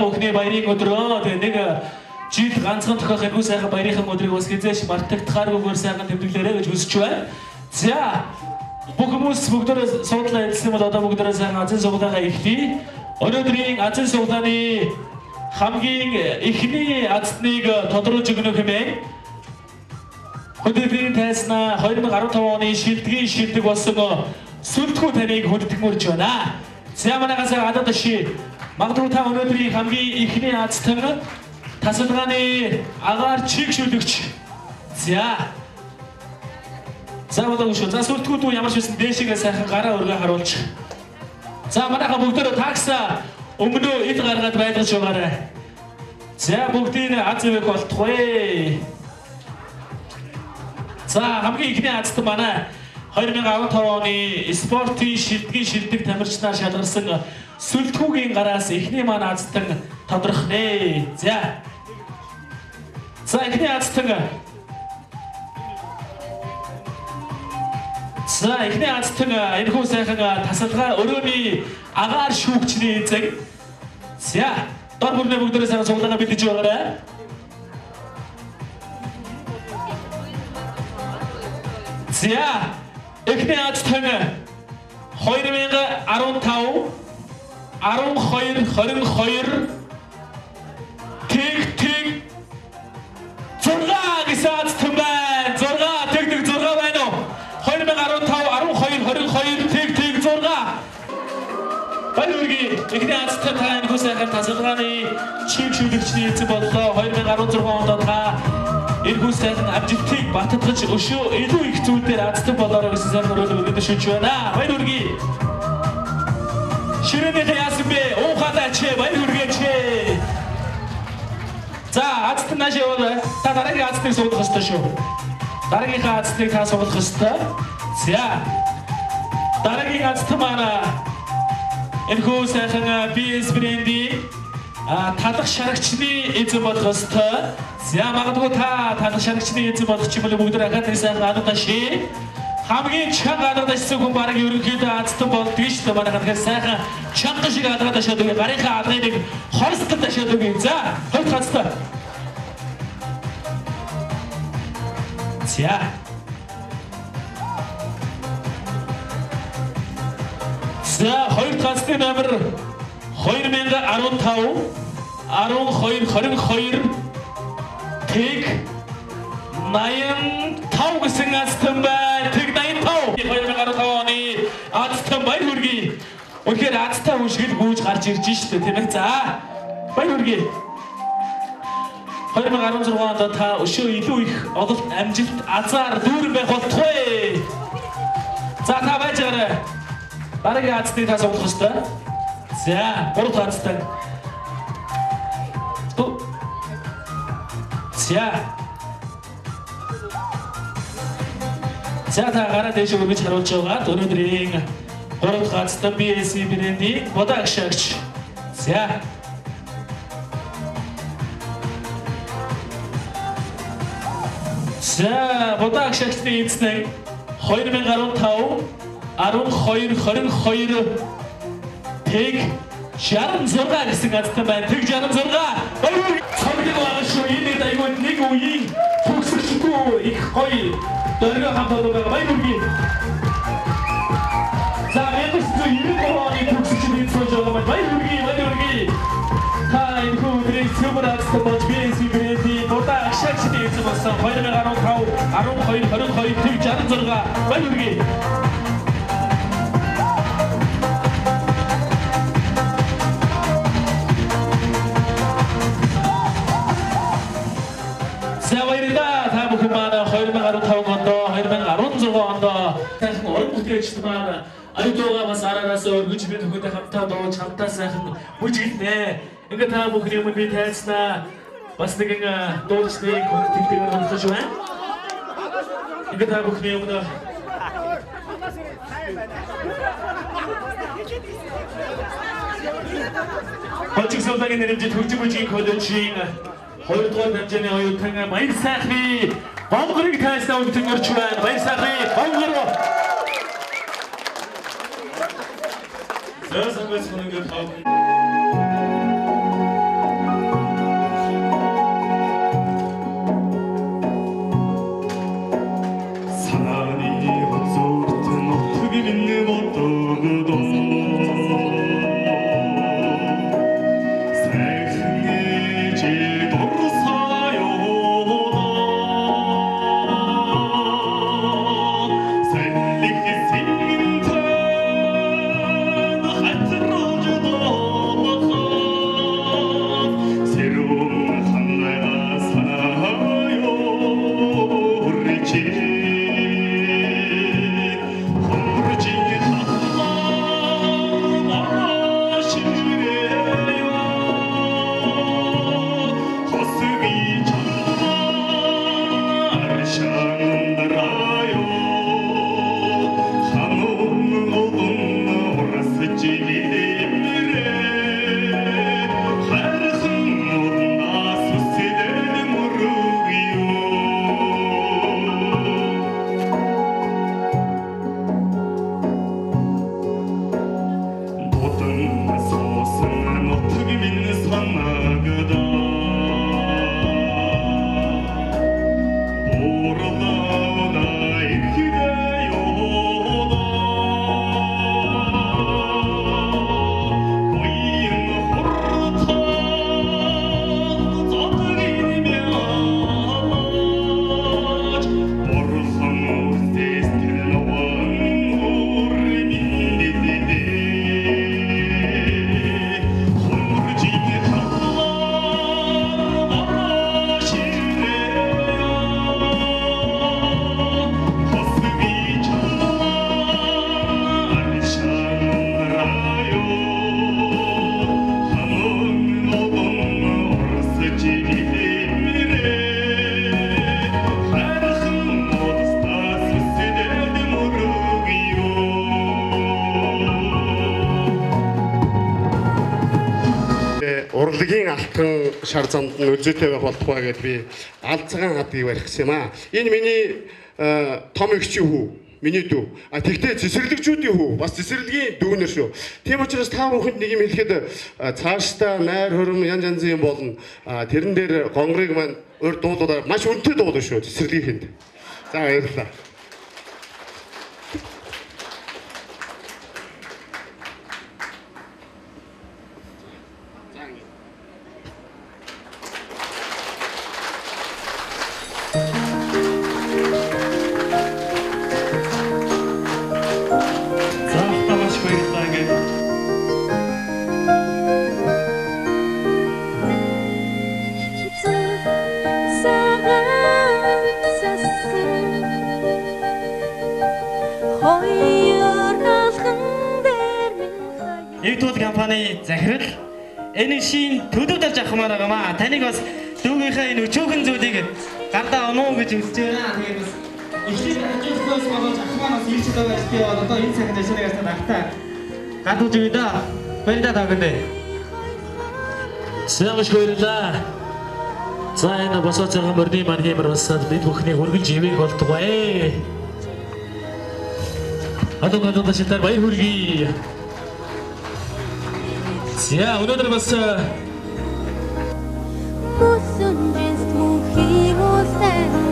бүхний баярын өдрөө тэгээ нэг жил ганцхан тохиох энэ сайхан баярын өдрийг бас хизээш мартагдахааргүйгээр сайхан тэмдэглээрэй гэж хүсэж байна. За бүх хүмүүс бүгдээрээ суудлаа хэлсэн бол одоо бүгдээрээ сайхан азын суглаагаа эхлэе. Өнөөдрийн азын суглааны хамгийн эхний азныг тодруулж өгнө хэмээн Хөдөлгөөний тайзнаа 2015 оны шилдэг болсон сүлтгүү таныг хөдөлгөмөрж байна. За манайхаас гадаад ши магадгүй та өнөөдрийн хамгийн эхний азтан тасалгааны агаар чигшүүлэгч. За болоогүй шүү. За сүлтгүүд ямар ч байсан дээшгээ сайхан гараа өргөө харуулж. За манайхаа бүгдөө такса өмнөө ил гаргаад байлгаж байгаарай. За бүгдийг аз ивэх болтугай. За хамгийн ихний азтан манай 2015 оны спортын шилдэг тамирчнаар шалгарсан сүлтгүүгийн гараас эхний маань азтан тодорх нэ. За эхний азтан. За эхний азтан энэхүү сайхан тасалгаа өрөөний агаар шүүгчний эзэг. За дор бүрнээ бүгдээрээ сайхан цуглаагаа бэлдэж байгаарай. За эхний азтан 2015 12 22 тэг 6 гэсэн азтан байна. 6 байна уу? 2015 12 22 тэг 6. Баяргийн эхний азтан тааны хүсэхээр тасалгааны чигшүүлэгчний эзэн боллоо. 2016 онд та эргүү сайхан амжилтыг баттгаж өшөө илүү их зүйлээр азтан болоорой гэсэн сайхан өрөөлөг өгöd шүнж байна. Баяргийн ширээний яасан бэ? Уухадаач баяргийн чи. За азтан нааш яваа. Та дараагийн азтныг суулгах ёстой шүү. Дараагийнхаа азтныг та суулгах ёстой. За дараагийн азтан маань энэхүү сайхан BS брендийн талах шарагчны эзэн болох ёстой. За магадгүй та талах шарагчны эзэн болох ч юм уу бүгд ахаад сайхан алга ши. Хамгийн чанга алга дашсан хүн баг ерөнхийдөө азтан болдгоо шүү дээ. Манай хатгаас сайхан чанга шиг алга дашаад үгүй. Гарынхаа алгыг хорсгол дашаад үгүй. За хоёр хацтай. За хоёр хацтай номер 2015 12 22 тэг 85 гэсэн азтан байна. Тэг 85 2015 оны азтан баяргийн. Үнэхээр азтан хүн шиг л гүйж гарч ирж штэ тийм ээ. За баяргийн 2016 онд та өшөө илүү их ололт амжилт азар дүүрэн байх болтугай. За та байж байгаарай. Дараагийн азтныг та суулгах ёстой. За 3 азтан. За та гараа дэше өргөж харуулж байгаа. Өнөөдрийн 3 дахь азтан BS брендийн бодог шагч. За бодог шагчны эзэн 2015 12 22 тэг 66 гэсэн азтан байна. Тэг 66. Баяр цогцол байгаа шүү. Энэ айгүй нэг үеийн төгсөгчгүй их гоё дөрөв хамтдаа байгаа. Баяргийн. За энэ оны төгсөгчний цогцол байгаа. Баяргийн. Та энэ хөөрийн супер азтан болж BS брендийн бодог шагчны эзэн болсон. 2015 12 22 тэг 66. Баяргийн. Та бүхэн маань 2015 онд 2016 онд сайхан уран бүтээлчд маань аюулгаа бас араараас өргөж бид бүхэндээ хамтаа дууж хамтаа сайхан бүжгэлнэ. Ингээ та бүхний өмнө би тайлснаа бас нэгэн дуулчдыг тэмдэглэж онцлож байна. Ингээ та бүхний өмнө Хожиг суулгагийн нэрмжид хөгжим бүжгийн коллежийн 2 дугаар хэмжээний оюутан Баяр сайхны гонгорыг тайлснаа өгтөн орч байна. Баяр сайхны гонгор. Зөөс хөнгөс хөнгө тав. урлагийн алтан шар замд нь өлзөөтэй байх болтугай гэдээ би алд цагаан хадгийг барих гэсэн юм аа. Энэ миний том эгчийн хүү, миний дүү. Тэгтээ цэцэрлэгчүүдийн хүү, бас цэцэрлэгийн дүүнэр шүү. Тийм учраас та бүхэнд нэг юм хэлэхэд цаашдаа найр хором янз янзын юм болно. Тэрэн дээр гонгорыг маань өөр дуулуудаар маш үнэтэй дуулна шүү цэцэрлэгийнхэнд. За баярлалаа. компани захирал энэ шин төлөвлөж авахмаар байгаамаа. Таныг бас дүүгийнхээ энэ өчөөхөн зүйлийг гардаа оноо гэж үзэж байна. Тэгээд бас эхлээд ажиглахаас болоод ахмаа бас ирж байгаа гэж би одоо энэ цагт ажиллагаас тагтаа гадууж өгье да. Баярлалаа тагтаа. Сэмж баярлалаа. За энэ босоо цагаан мөрний маань хэмэр басаад бид бүхний хөргөн живийг болтугай. Адуу шилтар баяр хүргэе. За өнөөдөр бас 무슨 짓 무히고 살